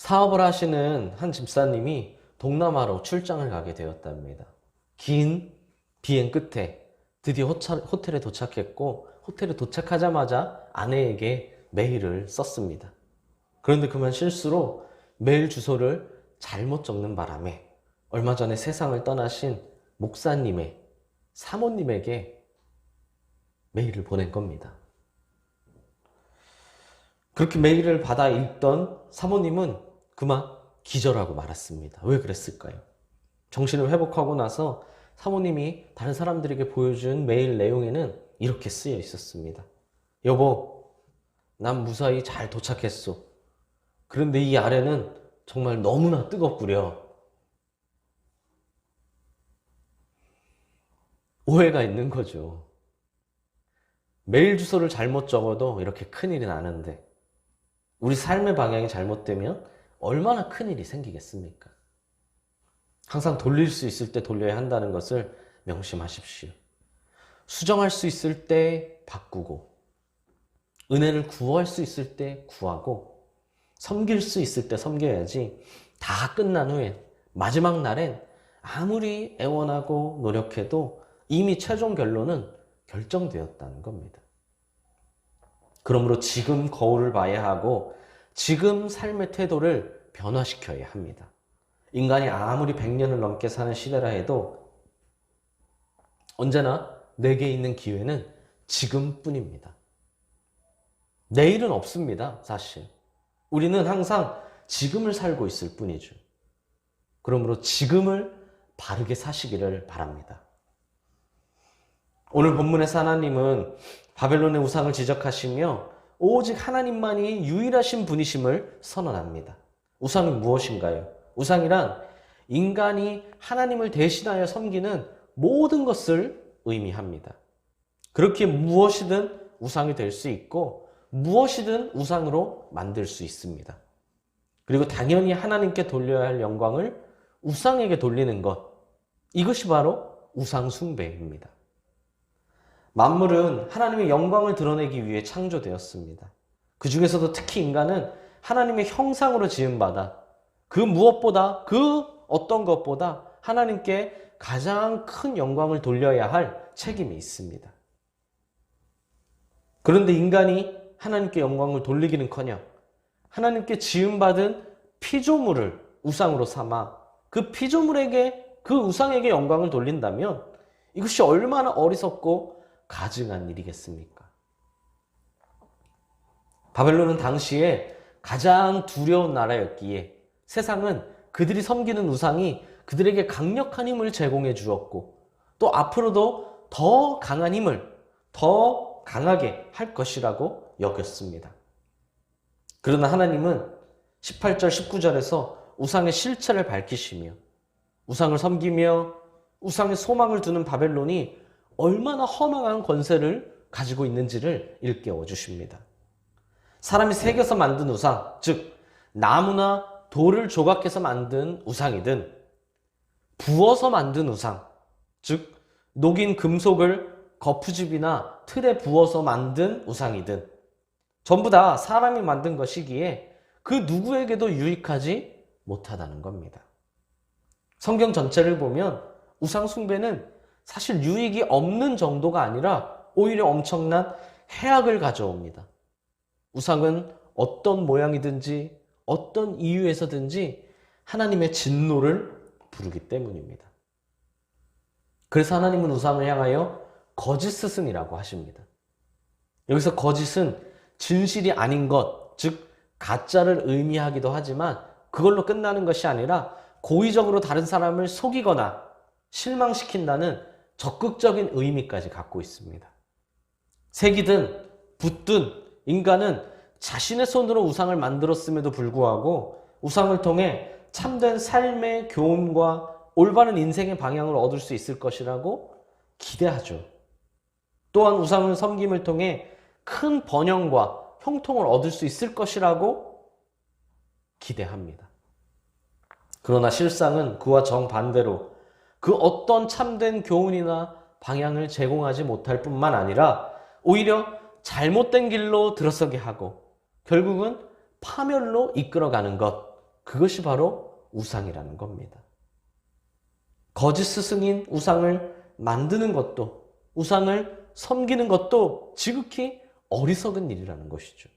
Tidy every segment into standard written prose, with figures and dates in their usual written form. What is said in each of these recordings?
사업을 하시는 한 집사님이 동남아로 출장을 가게 되었답니다. 긴 비행 끝에 드디어 호텔에 도착했고, 호텔에 도착하자마자 아내에게 메일을 썼습니다. 그런데 그만 실수로 메일 주소를 잘못 적는 바람에 얼마 전에 세상을 떠나신 목사님의 사모님에게 메일을 보낸 겁니다. 그렇게 메일을 받아 읽던 사모님은 그만 기절하고 말았습니다. 왜 그랬을까요? 정신을 회복하고 나서 사모님이 다른 사람들에게 보여준 메일 내용에는 이렇게 쓰여 있었습니다. 여보, 난 무사히 잘 도착했소. 그런데 이 아래는 정말 너무나 뜨겁구려. 오해가 있는 거죠. 메일 주소를 잘못 적어도 이렇게 큰일이 나는데 우리 삶의 방향이 잘못되면 얼마나 큰일이 생기겠습니까? 항상 돌릴 수 있을 때 돌려야 한다는 것을 명심하십시오. 수정할 수 있을 때 바꾸고, 은혜를 구할 수 있을 때 구하고, 섬길 수 있을 때 섬겨야지. 다 끝난 후에 마지막 날엔 아무리 애원하고 노력해도 이미 최종 결론은 결정되었다는 겁니다. 그러므로 지금 거울을 봐야 하고 지금 삶의 태도를 변화시켜야 합니다. 인간이 아무리 100년을 넘게 사는 시대라 해도 언제나 내게 있는 기회는 지금뿐입니다. 내일은 없습니다, 사실. 우리는 항상 지금을 살고 있을 뿐이죠. 그러므로 지금을 바르게 사시기를 바랍니다. 오늘 본문에서 하나님은 바벨론의 우상을 지적하시며 오직 하나님만이 유일하신 분이심을 선언합니다. 우상이 무엇인가요? 우상이란 인간이 하나님을 대신하여 섬기는 모든 것을 의미합니다. 그렇게 무엇이든 우상이 될 수 있고 무엇이든 우상으로 만들 수 있습니다. 그리고 당연히 하나님께 돌려야 할 영광을 우상에게 돌리는 것, 이것이 바로 우상 숭배입니다. 만물은 하나님의 영광을 드러내기 위해 창조되었습니다. 그 중에서도 특히 인간은 하나님의 형상으로 지음받아 그 무엇보다, 그 어떤 것보다 하나님께 가장 큰 영광을 돌려야 할 책임이 있습니다. 그런데 인간이 하나님께 영광을 돌리기는커녕 하나님께 지음받은 피조물을 우상으로 삼아 그 피조물에게, 그 우상에게 영광을 돌린다면 이것이 얼마나 어리석고 가증한 일이겠습니까? 바벨론은 당시에 가장 두려운 나라였기에 세상은 그들이 섬기는 우상이 그들에게 강력한 힘을 제공해 주었고 또 앞으로도 더 강한 힘을 더 강하게 할 것이라고 여겼습니다. 그러나 하나님은 18절, 19절에서 우상의 실체를 밝히시며 우상을 섬기며 우상의 소망을 두는 바벨론이 얼마나 허망한 권세를 가지고 있는지를 일깨워 주십니다. 사람이 새겨서 만든 우상, 즉 나무나 돌을 조각해서 만든 우상이든 부어서 만든 우상, 즉 녹인 금속을 거푸집이나 틀에 부어서 만든 우상이든 전부 다 사람이 만든 것이기에 그 누구에게도 유익하지 못하다는 겁니다. 성경 전체를 보면 우상 숭배는 사실 유익이 없는 정도가 아니라 오히려 엄청난 해악을 가져옵니다. 우상은 어떤 모양이든지 어떤 이유에서든지 하나님의 진노를 부르기 때문입니다. 그래서 하나님은 우상을 향하여 거짓 스승이라고 하십니다. 여기서 거짓은 진실이 아닌 것, 즉 가짜를 의미하기도 하지만 그걸로 끝나는 것이 아니라 고의적으로 다른 사람을 속이거나 실망시킨다는 적극적인 의미까지 갖고 있습니다. 새기든 붓든 인간은 자신의 손으로 우상을 만들었음에도 불구하고 우상을 통해 참된 삶의 교훈과 올바른 인생의 방향을 얻을 수 있을 것이라고 기대하죠. 또한 우상을 섬김을 통해 큰 번영과 형통을 얻을 수 있을 것이라고 기대합니다. 그러나 실상은 그와 정반대로 그 어떤 참된 교훈이나 방향을 제공하지 못할 뿐만 아니라 오히려 잘못된 길로 들어서게 하고 결국은 파멸로 이끌어가는 것, 그것이 바로 우상이라는 겁니다. 거짓 스승인 우상을 만드는 것도, 우상을 섬기는 것도 지극히 어리석은 일이라는 것이죠.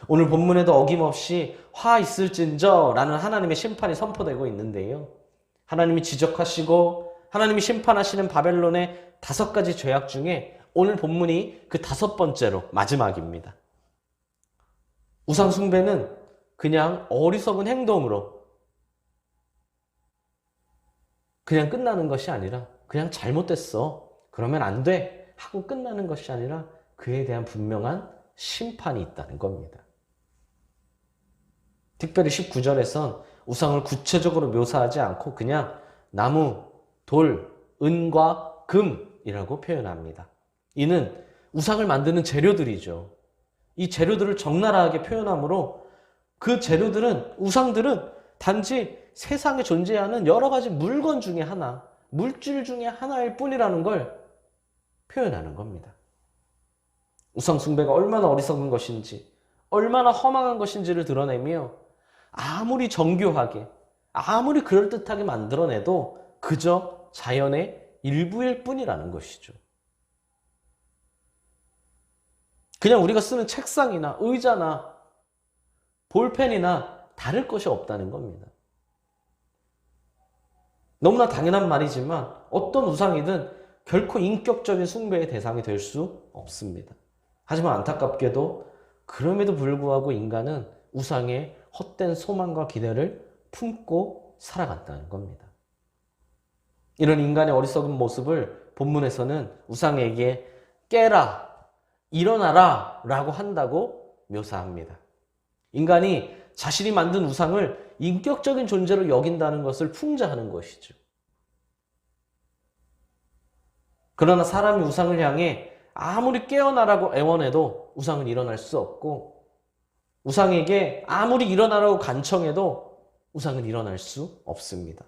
오늘 본문에도 어김없이 화 있을진저 라는 하나님의 심판이 선포되고 있는데요. 하나님이 지적하시고 하나님이 심판하시는 바벨론의 5가지 죄악 중에 오늘 본문이 그 5번째로 마지막입니다. 우상 숭배는 그냥 어리석은 행동으로 그냥 끝나는 것이 아니라 그냥 잘못됐어, 그러면 안 돼 하고 끝나는 것이 아니라 그에 대한 분명한 심판이 있다는 겁니다. 특별히 19절에선 우상을 구체적으로 묘사하지 않고 그냥 나무, 돌, 은과 금이라고 표현합니다. 이는 우상을 만드는 재료들이죠. 이 재료들을 적나라하게 표현하므로 그 재료들은, 우상들은 단지 세상에 존재하는 여러 가지 물건 중에 하나, 물질 중에 하나일 뿐이라는 걸 표현하는 겁니다. 우상 숭배가 얼마나 어리석은 것인지, 얼마나 허망한 것인지를 드러내며 아무리 정교하게, 아무리 그럴듯하게 만들어내도 그저 자연의 일부일 뿐이라는 것이죠. 그냥 우리가 쓰는 책상이나 의자나 볼펜이나 다를 것이 없다는 겁니다. 너무나 당연한 말이지만 어떤 우상이든 결코 인격적인 숭배의 대상이 될 수 없습니다. 하지만 안타깝게도 그럼에도 불구하고 인간은 우상의 헛된 소망과 기대를 품고 살아간다는 겁니다. 이런 인간의 어리석은 모습을 본문에서는 우상에게 깨라, 일어나라 라고 한다고 묘사합니다. 인간이 자신이 만든 우상을 인격적인 존재로 여긴다는 것을 풍자하는 것이죠. 그러나 사람이 우상을 향해 아무리 깨어나라고 애원해도 우상은 일어날 수 없고, 우상에게 아무리 일어나라고 간청해도 우상은 일어날 수 없습니다.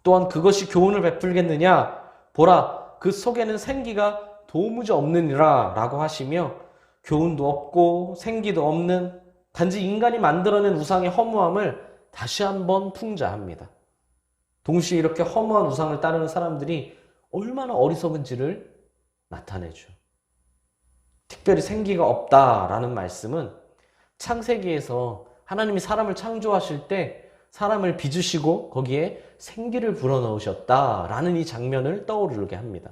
또한 그것이 교훈을 베풀겠느냐? 보라, 그 속에는 생기가 도무지 없느니라 라고 하시며, 교훈도 없고 생기도 없는 단지 인간이 만들어낸 우상의 허무함을 다시 한번 풍자합니다. 동시에 이렇게 허무한 우상을 따르는 사람들이 얼마나 어리석은지를 나타내죠. 특별히 생기가 없다라는 말씀은 창세기에서 하나님이 사람을 창조하실 때 사람을 빚으시고 거기에 생기를 불어넣으셨다라는 이 장면을 떠오르게 합니다.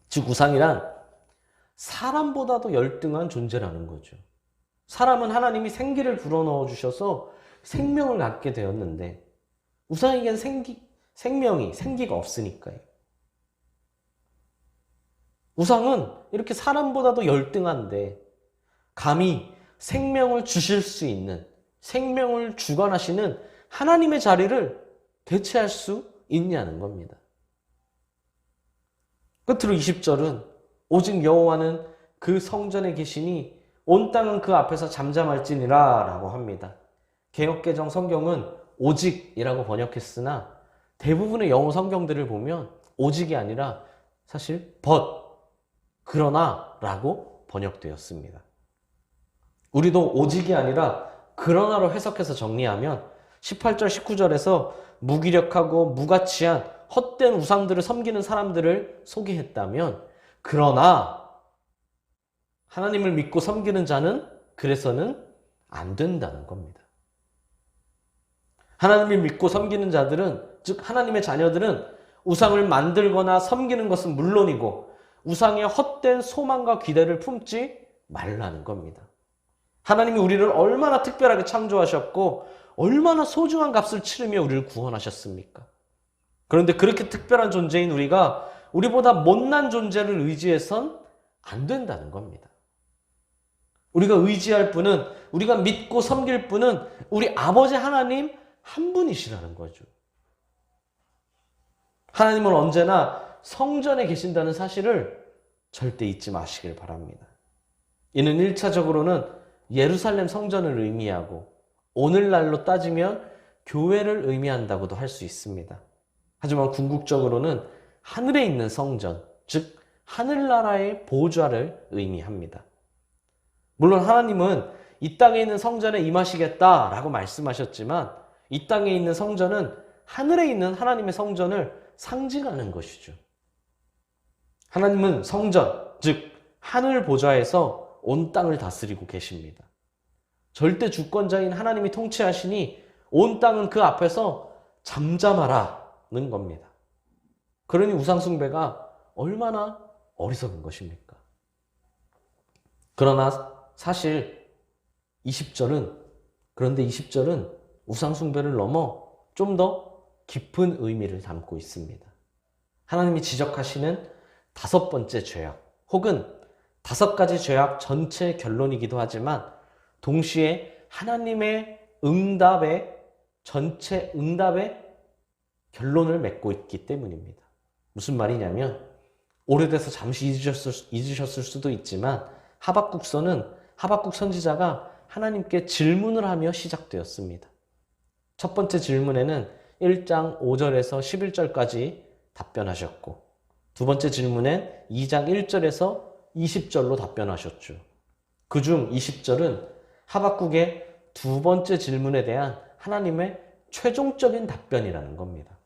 즉 우상이란 사람보다도 열등한 존재라는 거죠. 사람은 하나님이 생기를 불어넣어 주셔서 생명을 갖게 되었는데 우상에겐 생기가 없으니까요. 우상은 이렇게 사람보다도 열등한데 감히 생명을 주실 수 있는, 생명을 주관하시는 하나님의 자리를 대체할 수 있냐는 겁니다. 끝으로 20절은 오직 여호와는 그 성전에 계시니 온 땅은 그 앞에서 잠잠할지니라 라고 합니다. 개역개정 성경은 오직이라고 번역했으나 대부분의 영어 성경들을 보면 오직이 아니라 사실 그러나 라고 번역되었습니다. 우리도 오직이 아니라 그러나로 해석해서 정리하면 18절 19절에서 무기력하고 무가치한 헛된 우상들을 섬기는 사람들을 소개했다면, 그러나 하나님을 믿고 섬기는 자는 그래서는 안 된다는 겁니다. 하나님을 믿고 섬기는 자들은, 즉 하나님의 자녀들은 우상을 만들거나 섬기는 것은 물론이고 우상의 헛된 소망과 기대를 품지 말라는 겁니다. 하나님이 우리를 얼마나 특별하게 창조하셨고 얼마나 소중한 값을 치르며 우리를 구원하셨습니까? 그런데 그렇게 특별한 존재인 우리가 우리보다 못난 존재를 의지해선 안 된다는 겁니다. 우리가 의지할 분은, 우리가 믿고 섬길 분은 우리 아버지 하나님 한 분이시라는 거죠. 하나님은 언제나 성전에 계신다는 사실을 절대 잊지 마시길 바랍니다. 이는 1차적으로는 예루살렘 성전을 의미하고 오늘날로 따지면 교회를 의미한다고도 할 수 있습니다. 하지만 궁극적으로는 하늘에 있는 성전, 즉 하늘나라의 보좌를 의미합니다. 물론 하나님은 이 땅에 있는 성전에 임하시겠다라고 말씀하셨지만 이 땅에 있는 성전은 하늘에 있는 하나님의 성전을 상징하는 것이죠. 하나님은 성전, 즉 하늘 보좌에서 온 땅을 다스리고 계십니다. 절대 주권자인 하나님이 통치하시니 온 땅은 그 앞에서 잠잠하라는 겁니다. 그러니 우상숭배가 얼마나 어리석은 것입니까? 그러나 사실 20절은 그런데 20절은 우상숭배를 넘어 좀 더 깊은 의미를 담고 있습니다. 하나님이 지적하시는 5번째 죄악 혹은 5가지 죄악 전체의 결론이기도 하지만 동시에 하나님의 전체 응답의 결론을 맺고 있기 때문입니다. 무슨 말이냐면 오래돼서 잠시 잊으셨을 수도 있지만 하박국서는 하박국 선지자가 하나님께 질문을 하며 시작되었습니다. 첫 번째 질문에는 1장 5절에서 11절까지 답변하셨고 두 번째 질문엔 2장 1절에서 20절로 답변하셨죠. 그중 20절은 하박국의 두 번째 질문에 대한 하나님의 최종적인 답변이라는 겁니다.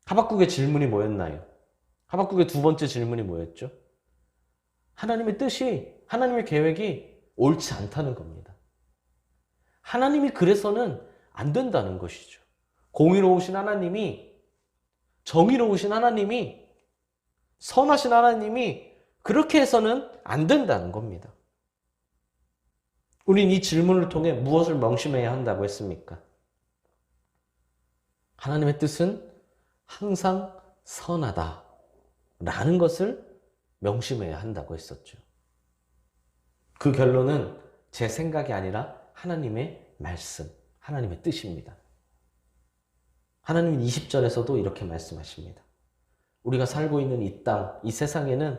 하박국의 질문이 뭐였나요? 하박국의 두 번째 질문이 뭐였죠? 하나님의 뜻이, 하나님의 계획이 옳지 않다는 겁니다. 하나님이 그래서는 안 된다는 것이죠. 공의로우신 하나님이, 정의로우신 하나님이, 선하신 하나님이 그렇게 해서는 안 된다는 겁니다. 우린 이 질문을 통해 무엇을 명심해야 한다고 했습니까? 하나님의 뜻은 항상 선하다라는 것을 명심해야 한다고 했었죠. 그 결론은 제 생각이 아니라 하나님의 말씀, 하나님의 뜻입니다. 하나님은 20절에서도 이렇게 말씀하십니다. 우리가 살고 있는 이 땅, 이 세상에는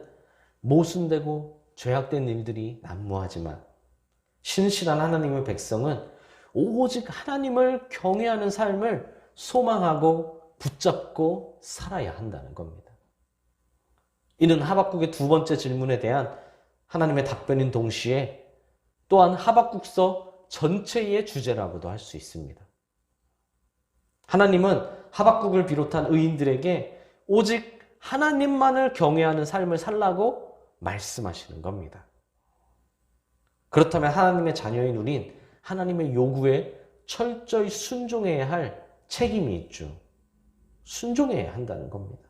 모순되고 죄악된 일들이 난무하지만 신실한 하나님의 백성은 오직 하나님을 경외하는 삶을 소망하고 붙잡고 살아야 한다는 겁니다. 이는 하박국의 두 번째 질문에 대한 하나님의 답변인 동시에 또한 하박국서 전체의 주제라고도 할 수 있습니다. 하나님은 하박국을 비롯한 의인들에게 오직 하나님만을 경외하는 삶을 살라고 말씀하시는 겁니다. 그렇다면 하나님의 자녀인 우린 하나님의 요구에 철저히 순종해야 할 책임이 있죠. 순종해야 한다는 겁니다.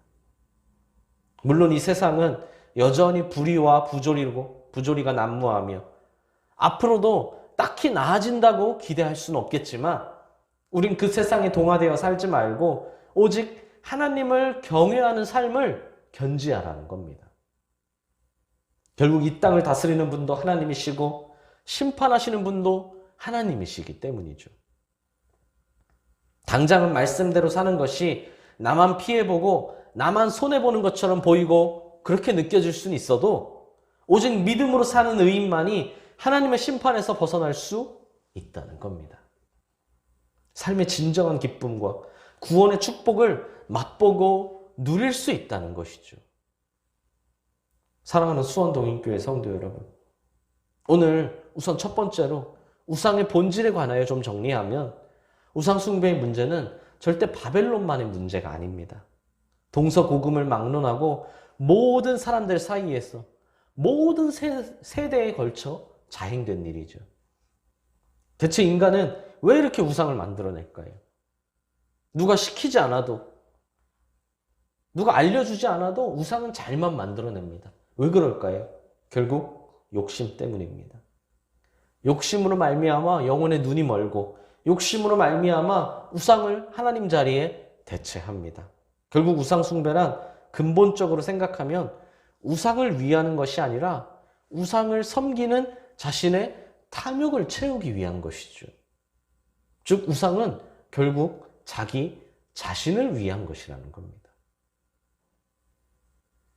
물론 이 세상은 여전히 불의와 부조리가 난무하며 앞으로도 딱히 나아진다고 기대할 수는 없겠지만 우린 그 세상에 동화되어 살지 말고 오직 하나님을 경외하는 삶을 견지하라는 겁니다. 결국 이 땅을 다스리는 분도 하나님이시고 심판하시는 분도 하나님이시기 때문이죠. 당장은 말씀대로 사는 것이 나만 피해보고 나만 손해보는 것처럼 보이고 그렇게 느껴질 수는 있어도 오직 믿음으로 사는 의인만이 하나님의 심판에서 벗어날 수 있다는 겁니다. 삶의 진정한 기쁨과 구원의 축복을 맛보고 누릴 수 있다는 것이죠. 사랑하는 수원동인교회 성도 여러분, 오늘 우선 첫 번째로 우상의 본질에 관하여 좀 정리하면 우상 숭배의 문제는 절대 바벨론만의 문제가 아닙니다. 동서고금을 막론하고 모든 사람들 사이에서 모든 세대에 걸쳐 자행된 일이죠. 대체 인간은 왜 이렇게 우상을 만들어낼까요? 누가 시키지 않아도, 누가 알려주지 않아도 우상은 잘만 만들어냅니다. 왜 그럴까요? 결국 욕심 때문입니다. 욕심으로 말미암아 영혼의 눈이 멀고 욕심으로 말미암아 우상을 하나님 자리에 대체합니다. 결국 우상 숭배란 근본적으로 생각하면 우상을 위하는 것이 아니라 우상을 섬기는 자신의 탐욕을 채우기 위한 것이죠. 즉 우상은 결국 자기 자신을 위한 것이라는 겁니다.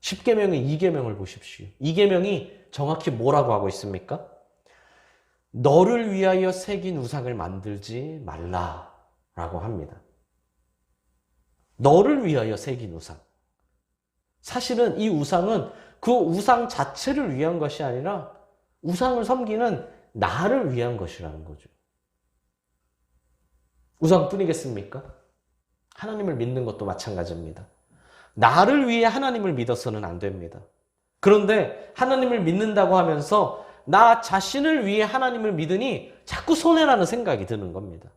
10계명의 2계명을 보십시오. 2계명이 정확히 뭐라고 하고 있습니까? 너를 위하여 새긴 우상을 만들지 말라라고 합니다. 너를 위하여 새긴 우상. 사실은 이 우상은 그 우상 자체를 위한 것이 아니라 우상을 섬기는 나를 위한 것이라는 거죠. 우상뿐이겠습니까? 하나님을 믿는 것도 마찬가지입니다. 나를 위해 하나님을 믿어서는 안 됩니다. 그런데 하나님을 믿는다고 하면서 나 자신을 위해 하나님을 믿으니 자꾸 손해라는 생각이 드는 겁니다.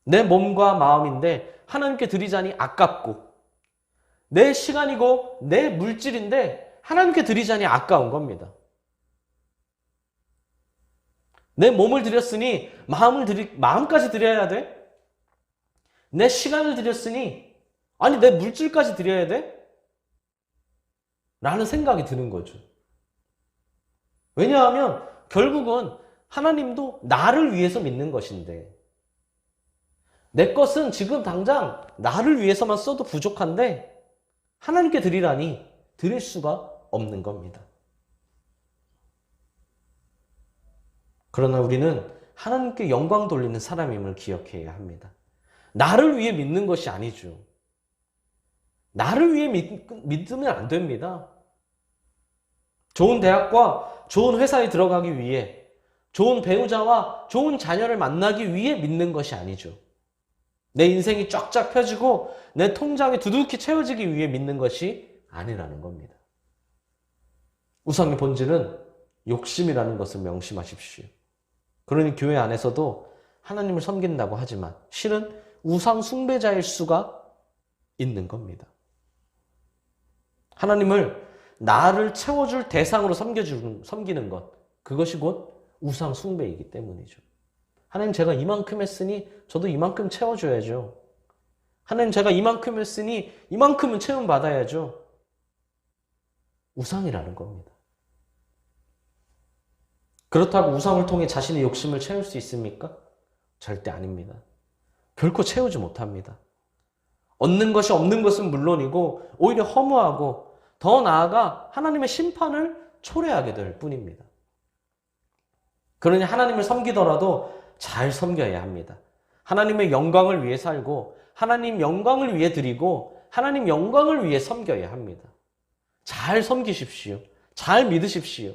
내 몸과 마음인데 하나님께 드리자니 아깝고, 내 시간이고 내 물질인데 하나님께 드리자니 아까운 겁니다. 내 몸을 드렸으니 마음까지 드려야 돼? 내 시간을 드렸으니 아니 내 물질까지 드려야 돼? 라는 생각이 드는 거죠. 왜냐하면 결국은 하나님도 나를 위해서 믿는 것인데, 내 것은 지금 당장 나를 위해서만 써도 부족한데 하나님께 드리라니 드릴 수가 없는 겁니다. 그러나 우리는 하나님께 영광 돌리는 사람임을 기억해야 합니다. 나를 위해 믿는 것이 아니죠. 나를 위해 믿으면 안 됩니다. 좋은 대학과 좋은 회사에 들어가기 위해, 좋은 배우자와 좋은 자녀를 만나기 위해 믿는 것이 아니죠. 내 인생이 쫙쫙 펴지고 내 통장이 두둑히 채워지기 위해 믿는 것이 아니라는 겁니다. 우상의 본질은 욕심이라는 것을 명심하십시오. 그러니 교회 안에서도 하나님을 섬긴다고 하지만 실은 우상 숭배자일 수가 있는 겁니다. 하나님을 나를 채워줄 대상으로 섬기는 것, 그것이 곧 우상 숭배이기 때문이죠. 하나님, 제가 이만큼 했으니 저도 이만큼 채워줘야죠. 하나님, 제가 이만큼 했으니 이만큼은 채움받아야죠. 우상이라는 겁니다. 그렇다고 우상을 통해 자신의 욕심을 채울 수 있습니까? 절대 아닙니다. 결코 채우지 못합니다. 얻는 것이 없는 것은 물론이고 오히려 허무하고 더 나아가 하나님의 심판을 초래하게 될 뿐입니다. 그러니 하나님을 섬기더라도 잘 섬겨야 합니다. 하나님의 영광을 위해 살고 하나님 영광을 위해 드리고 하나님 영광을 위해 섬겨야 합니다. 잘 섬기십시오. 잘 믿으십시오.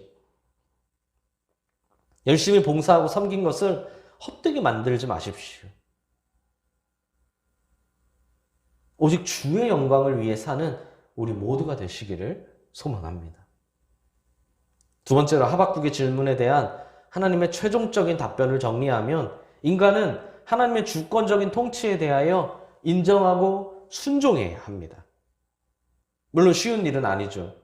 열심히 봉사하고 섬긴 것을 헛되게 만들지 마십시오. 오직 주의 영광을 위해 사는 우리 모두가 되시기를 소망합니다. 두 번째로 하박국의 질문에 대한 하나님의 최종적인 답변을 정리하면 인간은 하나님의 주권적인 통치에 대하여 인정하고 순종해야 합니다. 물론 쉬운 일은 아니죠.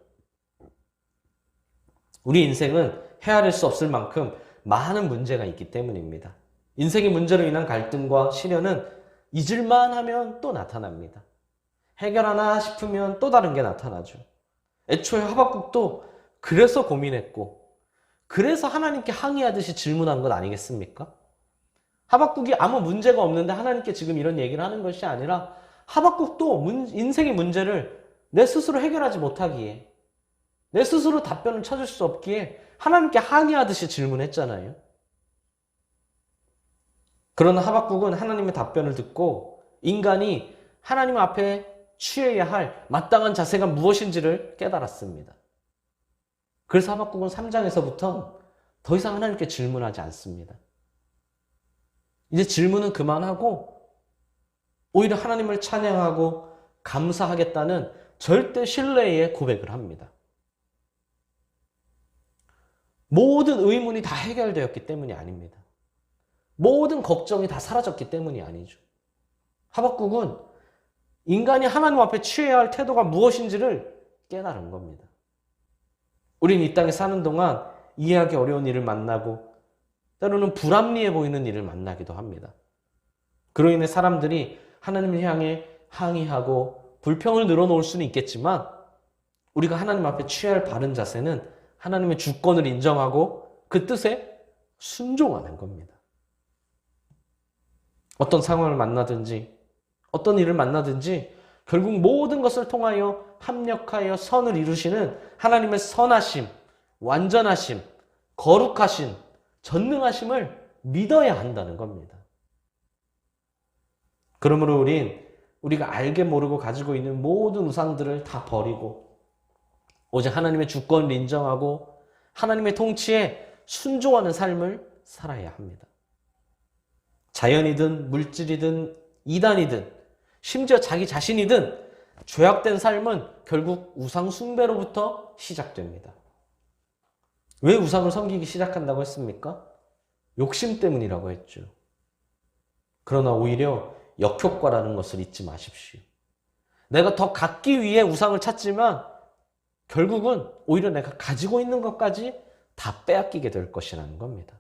우리 인생은 헤아릴 수 없을 만큼 많은 문제가 있기 때문입니다. 인생의 문제로 인한 갈등과 시련은 잊을만 하면 또 나타납니다. 해결하나 싶으면 또 다른 게 나타나죠. 애초에 하박국도 그래서 고민했고 그래서 하나님께 항의하듯이 질문한 것 아니겠습니까? 하박국이 아무 문제가 없는데 하나님께 지금 이런 얘기를 하는 것이 아니라 하박국도 인생의 문제를 내 스스로 해결하지 못하기에, 내 스스로 답변을 찾을 수 없기에 하나님께 항의하듯이 질문했잖아요. 그러나 하박국은 하나님의 답변을 듣고 인간이 하나님 앞에 취해야 할 마땅한 자세가 무엇인지를 깨달았습니다. 그래서 하박국은 3장에서부터 더 이상 하나님께 질문하지 않습니다. 이제 질문은 그만하고 오히려 하나님을 찬양하고 감사하겠다는 절대 신뢰의 고백을 합니다. 모든 의문이 다 해결되었기 때문이 아닙니다. 모든 걱정이 다 사라졌기 때문이 아니죠. 하박국은 인간이 하나님 앞에 취해야 할 태도가 무엇인지를 깨달은 겁니다. 우리는 이 땅에 사는 동안 이해하기 어려운 일을 만나고 때로는 불합리해 보이는 일을 만나기도 합니다. 그로 인해 사람들이 하나님을 향해 항의하고 불평을 늘어놓을 수는 있겠지만 우리가 하나님 앞에 취해야 할 바른 자세는 하나님의 주권을 인정하고 그 뜻에 순종하는 겁니다. 어떤 상황을 만나든지 어떤 일을 만나든지 결국 모든 것을 통하여 합력하여 선을 이루시는 하나님의 선하심, 완전하심, 거룩하심, 전능하심을 믿어야 한다는 겁니다. 그러므로 우리가 알게 모르고 가지고 있는 모든 우상들을 다 버리고 오직 하나님의 주권을 인정하고 하나님의 통치에 순종하는 삶을 살아야 합니다. 자연이든 물질이든 이단이든 심지어 자기 자신이든 죄악된 삶은 결국 우상 숭배로부터 시작됩니다. 왜 우상을 섬기기 시작한다고 했습니까? 욕심 때문이라고 했죠. 그러나 오히려 역효과라는 것을 잊지 마십시오. 내가 더 갖기 위해 우상을 찾지만 결국은 오히려 내가 가지고 있는 것까지 다 빼앗기게 될 것이라는 겁니다.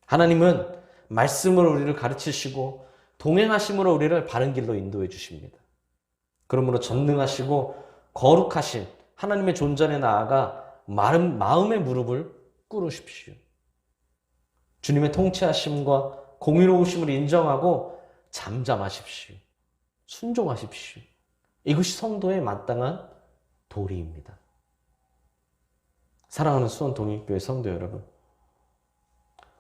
하나님은 말씀으로 우리를 가르치시고 동행하심으로 우리를 바른 길로 인도해 주십니다. 그러므로 전능하시고 거룩하신 하나님의 존전에 나아가 마음의 무릎을 꿇으십시오. 주님의 통치하심과 공의로우심을 인정하고 잠잠하십시오. 순종하십시오. 이것이 성도의 마땅한 도리입니다. 사랑하는 수원동익교회 성도 여러분,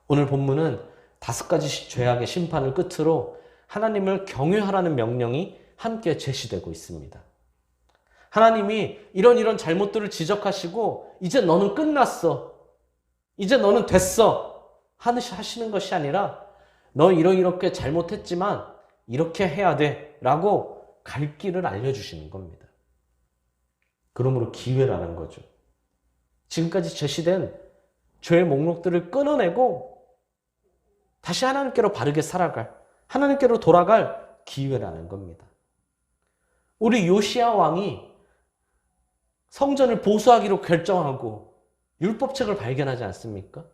오늘 본문은 5가지 죄악의 심판을 끝으로 하나님을 경외하라는 명령이 함께 제시되고 있습니다. 하나님이 이런 잘못들을 지적하시고 이제 너는 끝났어, 이제 너는 됐어 하시는 것이 아니라 너 이렇게 잘못했지만 이렇게 해야 돼 라고 갈 길을 알려주시는 겁니다. 그러므로 기회라는 거죠. 지금까지 제시된 죄의 목록들을 끊어내고 다시 하나님께로 바르게 살아갈, 하나님께로 돌아갈 기회라는 겁니다. 우리 요시야 왕이 성전을 보수하기로 결정하고 율법책을 발견하지 않습니까?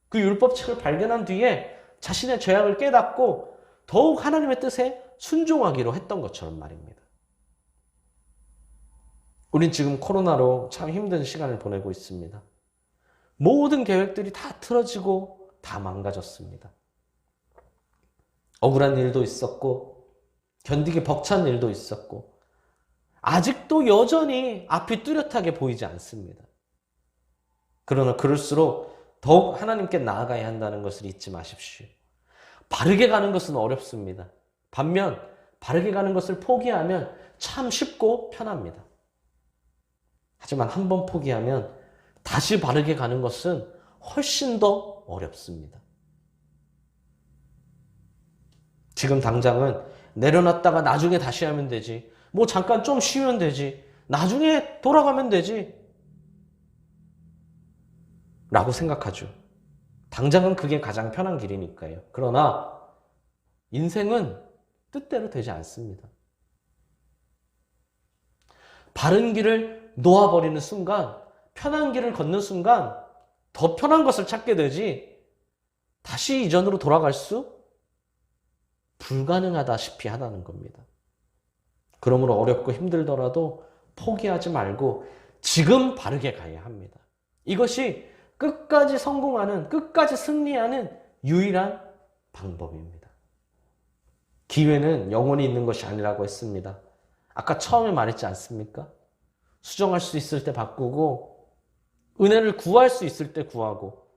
그 율법책을 발견한 뒤에 자신의 죄악을 깨닫고 더욱 하나님의 뜻에 순종하기로 했던 것처럼 말입니다. 우린 지금 코로나로 참 힘든 시간을 보내고 있습니다. 모든 계획들이 다 틀어지고 다 망가졌습니다. 억울한 일도 있었고 견디기 벅찬 일도 있었고 아직도 여전히 앞이 뚜렷하게 보이지 않습니다. 그러나 그럴수록 더욱 하나님께 나아가야 한다는 것을 잊지 마십시오. 바르게 가는 것은 어렵습니다. 반면 바르게 가는 것을 포기하면 참 쉽고 편합니다. 하지만 한 번 포기하면 다시 바르게 가는 것은 훨씬 더 어렵습니다. 지금 당장은 내려놨다가 나중에 다시 하면 되지, 뭐 잠깐 좀 쉬면 되지, 나중에 돌아가면 되지 라고 생각하죠. 당장은 그게 가장 편한 길이니까요. 그러나 인생은 뜻대로 되지 않습니다. 바른 길을 놓아버리는 순간, 편한 길을 걷는 순간 더 편한 것을 찾게 되지 다시 이전으로 돌아갈 수 불가능하다시피 하다는 겁니다. 그러므로 어렵고 힘들더라도 포기하지 말고 지금 바르게 가야 합니다. 이것이 끝까지 성공하는, 끝까지 승리하는 유일한 방법입니다. 기회는 영원히 있는 것이 아니라고 했습니다. 아까 처음에 말했지 않습니까? 수정할 수 있을 때 바꾸고 은혜를 구할 수 있을 때 구하고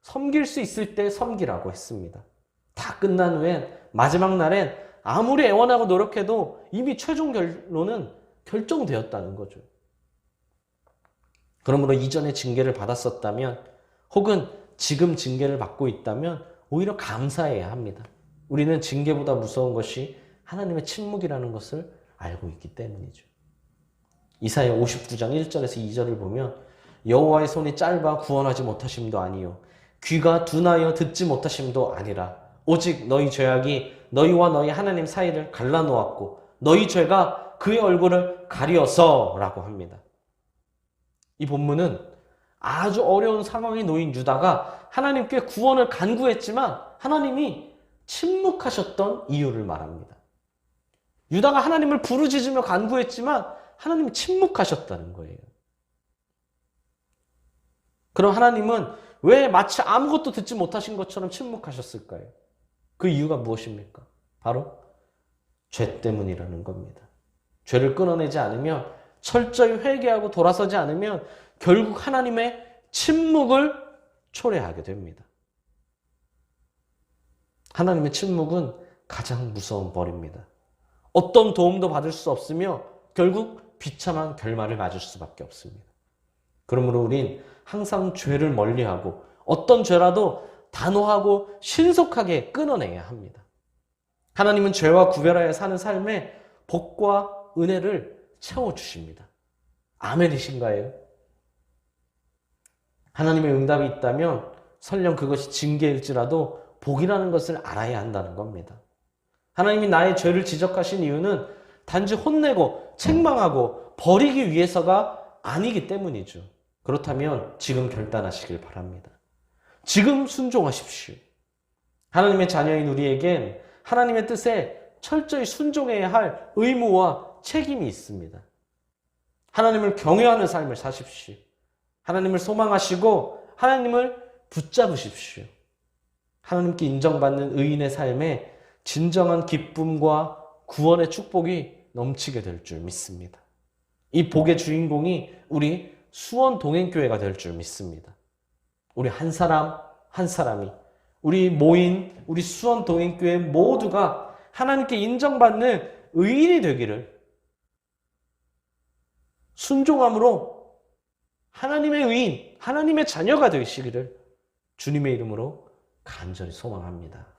섬길 수 있을 때 섬기라고 했습니다. 다 끝난 후엔 마지막 날엔 아무리 애원하고 노력해도 이미 최종 결론은 결정되었다는 거죠. 그러므로 이전에 징계를 받았었다면 혹은 지금 징계를 받고 있다면 오히려 감사해야 합니다. 우리는 징계보다 무서운 것이 하나님의 침묵이라는 것을 알고 있기 때문이죠. 이사야 59장 1절에서 2절을 보면 여호와의 손이 짧아 구원하지 못하심도 아니요 귀가 둔하여 듣지 못하심도 아니라 오직 너희 죄악이 너희와 너희 하나님 사이를 갈라놓았고 너희 죄가 그의 얼굴을 가리어서 라고 합니다. 이 본문은 아주 어려운 상황에 놓인 유다가 하나님께 구원을 간구했지만 하나님이 침묵하셨던 이유를 말합니다. 유다가 하나님을 부르짖으며 간구했지만 하나님이 침묵하셨다는 거예요. 그럼 하나님은 왜 마치 아무것도 듣지 못하신 것처럼 침묵하셨을까요? 그 이유가 무엇입니까? 바로 죄 때문이라는 겁니다. 죄를 끊어내지 않으면, 철저히 회개하고 돌아서지 않으면 결국 하나님의 침묵을 초래하게 됩니다. 하나님의 침묵은 가장 무서운 벌입니다. 어떤 도움도 받을 수 없으며 결국 비참한 결말을 맞을 수밖에 없습니다. 그러므로 우린 항상 죄를 멀리하고 어떤 죄라도 단호하고 신속하게 끊어내야 합니다. 하나님은 죄와 구별하여 사는 삶에 복과 은혜를 채워주십니다. 아멘이신가요? 하나님의 응답이 있다면 설령 그것이 징계일지라도 복이라는 것을 알아야 한다는 겁니다. 하나님이 나의 죄를 지적하신 이유는 단지 혼내고 책망하고 버리기 위해서가 아니기 때문이죠. 그렇다면 지금 결단하시길 바랍니다. 지금 순종하십시오. 하나님의 자녀인 우리에겐 하나님의 뜻에 철저히 순종해야 할 의무와 책임이 있습니다. 하나님을 경외하는 삶을 사십시오. 하나님을 소망하시고 하나님을 붙잡으십시오. 하나님께 인정받는 의인의 삶에 진정한 기쁨과 구원의 축복이 넘치게 될 줄 믿습니다. 이 복의 주인공이 우리 수원 동행교회가 될 줄 믿습니다. 우리 한 사람 한 사람이 우리 모인 우리 수원 동행교회 모두가 하나님께 인정받는 의인이 되기를, 순종함으로 하나님의 의인, 하나님의 자녀가 되시기를 주님의 이름으로 간절히 소망합니다.